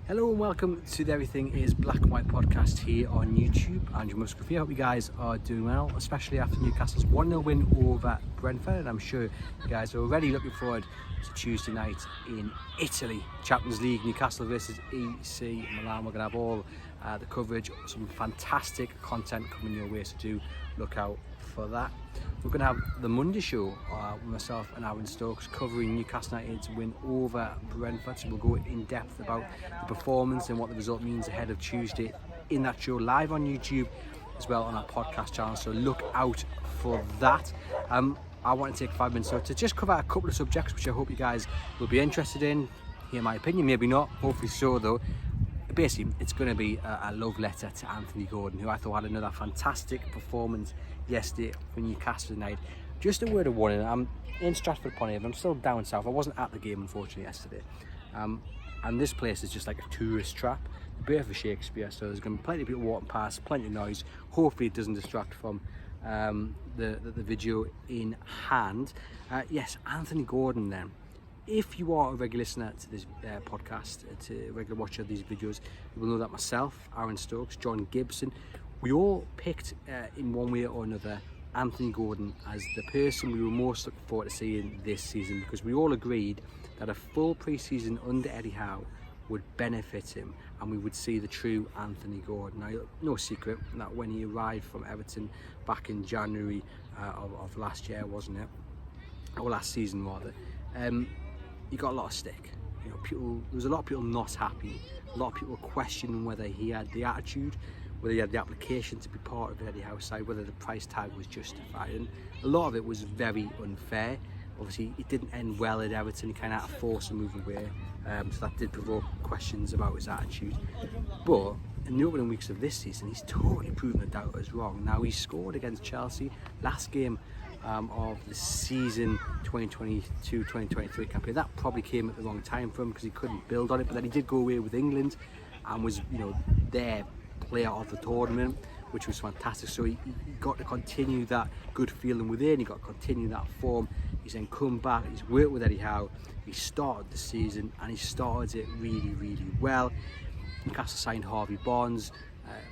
Hello and welcome to the Everything is Black and White podcast here on YouTube. Andrew Musgrove here. I hope you guys are doing well, especially after Newcastle's 1-0 win over Brentford. And I'm sure you guys are already looking forward to Tuesday night in Italy. Champions League, Newcastle versus AC Milan. We're going to have all the coverage, some fantastic content coming your way, so do look out for that. We're going to have the Monday show with myself and Aaron Stokes covering Newcastle United's win over Brentford. So we'll go in depth about the performance and what the result means ahead of Tuesday in that show, live on YouTube as well on our podcast channel. So look out for that. I want to take 5 minutes to just cover a couple of subjects which I hope you guys will be interested in. Hear my opinion, maybe not, hopefully so though. Basically, it's going to be a love letter to Anthony Gordon, who I thought had another fantastic performance yesterday for Newcastle United. Just a word of warning, I'm in Stratford upon Avon, I'm still down south. I wasn't at the game unfortunately yesterday, and this place is just like a tourist trap, a bit of a Shakespeare, so there's going to be plenty of people walking past, plenty of noise. Hopefully it doesn't distract from the video in hand. Yes, Anthony Gordon then. If you are a regular listener to this podcast, to a regular watcher of these videos, you will know that myself, Aaron Stokes, John Gibson, we all picked in one way or another Anthony Gordon as the person we were most looking forward to seeing this season, because we all agreed that a full pre-season under Eddie Howe would benefit him and we would see the true Anthony Gordon. Now, no secret that when he arrived from Everton back in January of last year, wasn't it? Or last season rather. He got a lot of stick. You know, there was a lot of people not happy. A lot of people questioning whether he had the attitude, whether he had the application to be part of Eddie Howe's side, whether the price tag was justified. And a lot of it was very unfair. Obviously, it didn't end well at Everton. He kind of had to force a move away, so that did provoke questions about his attitude. But in the opening weeks of this season, he's totally proven the doubters wrong. Now, he scored against Chelsea last game of the season 2022-2023 campaign. That probably came at the wrong time for him because he couldn't build on it, but then he did go away with England and was, you know, their player of the tournament, which was fantastic. So he got to continue that good feeling within, he got to continue that form. He's then come back, he's worked with Eddie Howe, he started the season and he started it really, really well. Newcastle signed Harvey Barnes,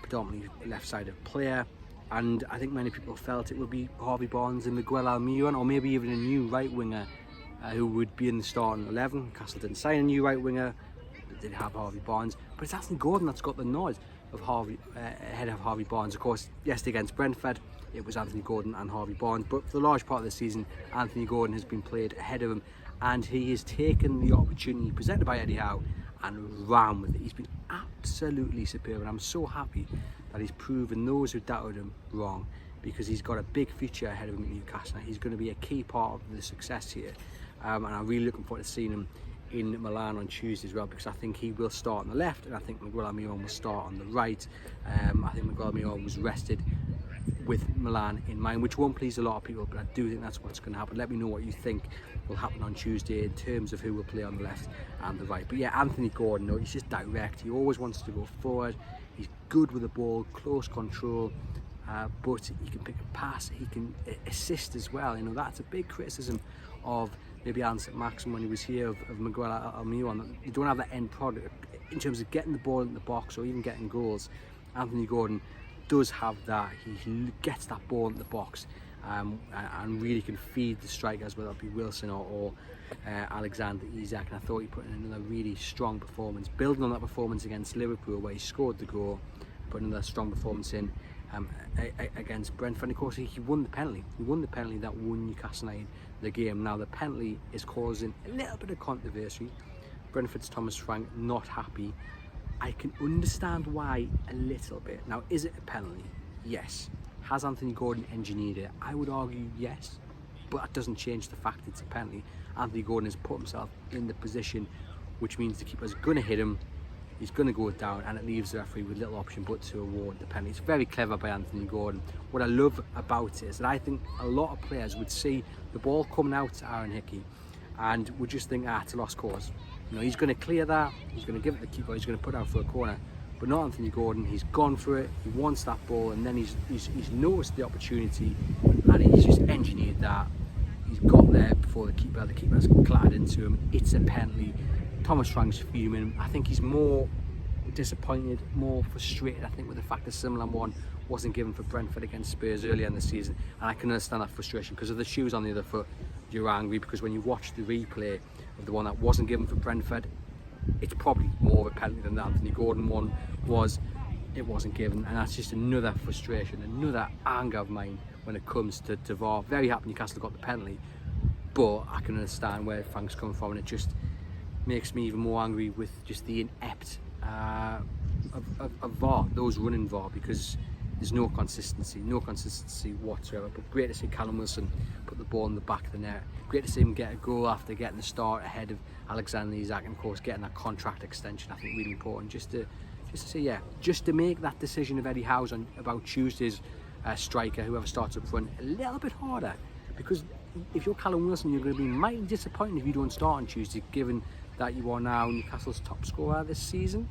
predominantly left-sided player, and I think many people felt it would be Harvey Barnes and Miguel Almiron, or maybe even a new right winger who would be in the starting 11. Newcastle didn't sign a new right winger, they did have Harvey Barnes, but it's Anthony Gordon that's got the nod of ahead of Harvey Barnes. Of course, yesterday against Brentford, it was Anthony Gordon and Harvey Barnes, but for the large part of the season, Anthony Gordon has been played ahead of him, and he has taken the opportunity presented by Eddie Howe and ran with it. He's been absolutely superb, and I'm so happy that he's proven those who doubted him wrong, because he's got a big future ahead of him at Newcastle. He's going to be a key part of the success here, and I'm really looking forward to seeing him in Milan on Tuesday as well, because I think he will start on the left and I think Miguel Almiron will start on the right. I think Miguel Almiron was rested with Milan in mind, which won't please a lot of people, but I do think that's what's going to happen. Let me know what you think will happen on Tuesday in terms of who will play on the left and the right. But yeah, Anthony Gordon, no, he's just direct. He always wants to go forward. He's good with the ball, close control, but he can pick a pass, he can assist as well. You know, that's a big criticism of maybe Alan St-Maximin when he was here, of Miguel Almiron. You don't have that end product in terms of getting the ball in the box or even getting goals. Anthony Gordon does have that. He gets that ball in the box and really can feed the strikers, whether it be Wilson or Alexander Isak. And I thought he put in another really strong performance, building on that performance against Liverpool where he scored the goal, put another strong performance in against Brentford. And of course, he won the penalty. He won the penalty that won Newcastle United the game. Now, the penalty is causing a little bit of controversy. Brentford's Thomas Frank not happy. I can understand why a little bit. Now, is it a penalty? Yes. Has Anthony Gordon engineered it? I would argue yes, but that doesn't change the fact it's a penalty. Anthony Gordon has put himself in the position which means the keeper's going to hit him, he's going to go down, and it leaves the referee with little option but to award the penalty. It's very clever by Anthony Gordon. What I love about it is that I think a lot of players would see the ball coming out to Aaron Hickey and would just think, it's a lost cause. You know, he's going to clear that, he's going to give it to the keeper, he's going to put it out for a corner. But not Anthony Gordon. He's gone for it, he wants that ball, and then he's noticed the opportunity and he's just engineered that. He's got there before the keeper's clattered into him. It's a penalty. Thomas Frank's fuming. I think he's more disappointed, more frustrated, I think, with the fact that Milan one wasn't given for Brentford against Spurs earlier in the season, and I can understand that frustration because of the shoes on the other foot. You're angry because when you watch the replay of the one that wasn't given for Brentford, it's probably more of a penalty than the Anthony Gordon one was. It wasn't given, and that's just another frustration, another anger of mine when it comes to VAR. Very happy Newcastle got the penalty, but I can understand where Frank's coming from, and it just makes me even more angry with just the inept of VAR, those running VAR, because there's no consistency whatsoever. But great to see Callum Wilson put the ball in the back of the net. Great to see him get a goal after getting the start ahead of Alexander Isak, and of course getting that contract extension. I think really important just to see, yeah, just to make that decision of Eddie Howe's about Tuesday's striker, whoever starts up front, a little bit harder, because if you're Callum Wilson, you're going to be mighty disappointed if you don't start on Tuesday, given that you are now Newcastle's top scorer this season.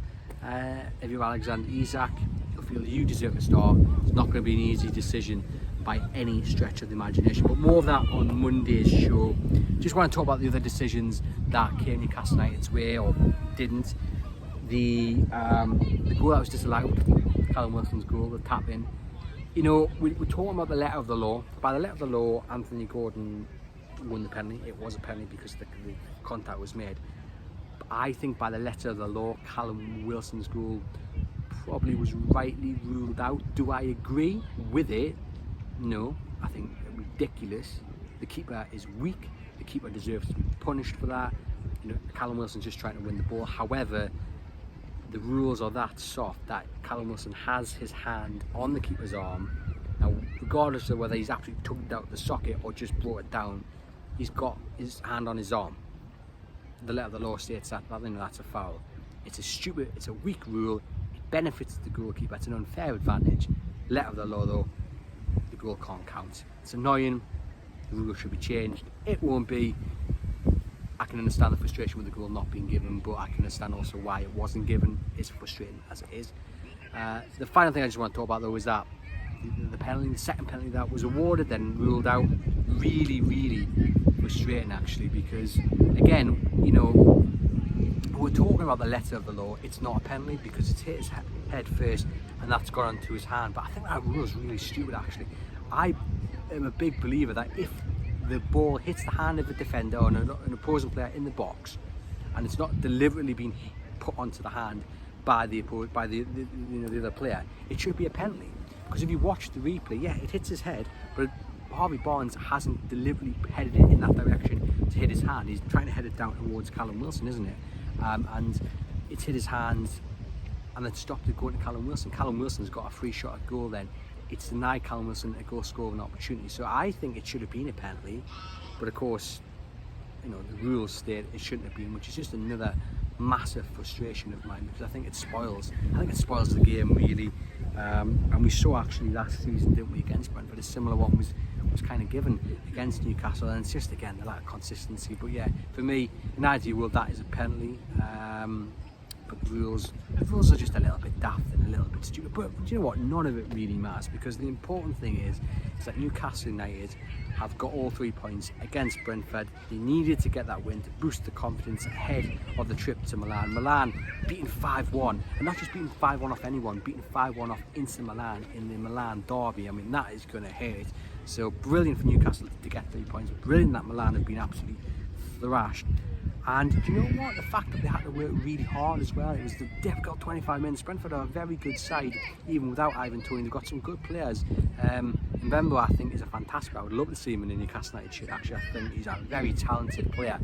If you're Alexander Isak, you'll feel you deserve a start. It's not going to be an easy decision by any stretch of the imagination, but more of that on Monday's show. Just want to talk about the other decisions that came Newcastle United's way or didn't. The goal that was disallowed, Callum Wilson's goal, the tap in. You know, we're talking about the letter of the law. By the letter of the law, Anthony Gordon won the penalty. It was a penalty because the contact was made. But I think by the letter of the law, Callum Wilson's goal probably was rightly ruled out. Do I agree with it? No. I think it's ridiculous. The keeper is weak. The keeper deserves to be punished for that. You know, Callum Wilson's just trying to win the ball. However, the rules are that soft that Callum Wilson has his hand on the keeper's arm. Now, regardless of whether he's actually tugged out the socket or just brought it down, he's got his hand on his arm. The letter of the law states that. I think that's a foul. It's a weak rule. It benefits the goalkeeper. It's an unfair advantage. Letter of the law, though, the goal can't count. It's annoying. The rule should be changed. It won't be. I can understand the frustration with the goal not being given, but I can understand also why it wasn't given. It's frustrating as it is. The final thing I just want to talk about, though, is that the penalty, the second penalty that was awarded, then ruled out. Really, really frustrating, actually, because again, you know, we're talking about the letter of the law. It's not a penalty because it's hit his head first, and that's gone onto his hand. But I think that rule is really stupid, actually. I am a big believer that if the ball hits the hand of a defender or an opposing player in the box, and it's not deliberately being put onto the hand by the other player, it should be a penalty. Because if you watch the replay, yeah, it hits his head, but Harvey Barnes hasn't deliberately headed it in that direction to hit his hand. He's trying to head it down towards Callum Wilson, isn't it? And it's hit his hand and then stopped it going to Callum Wilson. Callum Wilson's got a free shot at goal then. It's denied Callum Wilson a goal scoring opportunity. So I think it should have been a penalty, but of course, you know, the rules state it shouldn't have been, which is just another massive frustration of mine, because I think it spoils the game, really. And we saw actually last season, didn't we, against Brentford, a similar one was kind of given against Newcastle, and it's just, again, the lack of consistency. But yeah, for me, in an ideal world, that is a penalty. But the rules are just a little bit daft and a little bit stupid. But do you know what? None of it really matters, because the important thing is that Newcastle United have got all 3 points against Brentford. They needed to get that win to boost the confidence ahead of the trip to Milan. Milan beaten 5-1, and not just beaten 5-1 off anyone, beaten 5-1 off Inter Milan in the Milan derby. I mean, that is going to hurt. So brilliant for Newcastle to get 3 points. Brilliant that Milan have been absolutely thrashed. And do you know what? The fact that they had to work really hard as well. It was the difficult 25 minutes. Brentford are a very good side, even without Ivan Toney. They've got some good players. Mbembo, I think, is a fantastic. I would love to see him in the Newcastle United shirt. Actually, I think he's a very talented player.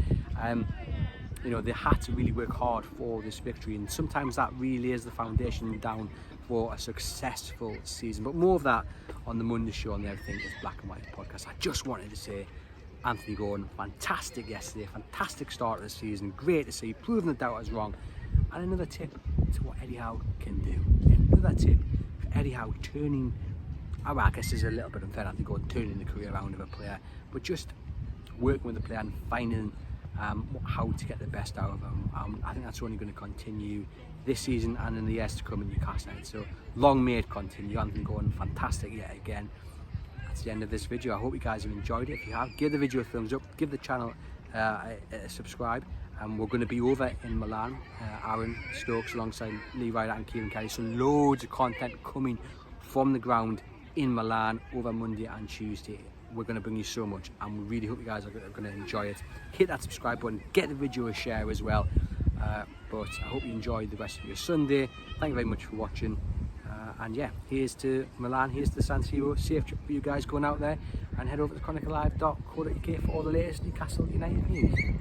You know, they had to really work hard for this victory, and sometimes that really is the foundation down for a successful season. But more of that on the Monday show on the Everything is Black and White podcast. I just wanted to say, Anthony Gordon, fantastic yesterday, fantastic start of the season, great to see, proving the doubters wrong. And another tip to what Eddie Howe can do. Another tip for Eddie Howe turning, I guess it's a little bit unfair, Anthony Gordon turning the career around of a player, but just working with the player and finding how to get the best out of him. I think that's only going to continue this season and in the years to come in Newcastle United. So long may it continue. Anthony Gordon, fantastic yet again. That's the end of this video. I hope you guys have enjoyed it. If you have, give the video a thumbs up, give the channel a subscribe, and we're going to be over in Milan, Aaron Stokes alongside Lee Ryder and Kieran Kelly, so loads of content coming from the ground in Milan over Monday and Tuesday. We're going to bring you so much, and we really hope you guys are going to enjoy it. Hit that subscribe button, get the video a share as well, but I hope you enjoy the rest of your Sunday. Thank you very much for watching, and yeah, here's to Milan, here's to San Siro. Safe trip for you guys going out there, and head over to chroniclelive.co.uk for all the latest Newcastle United news.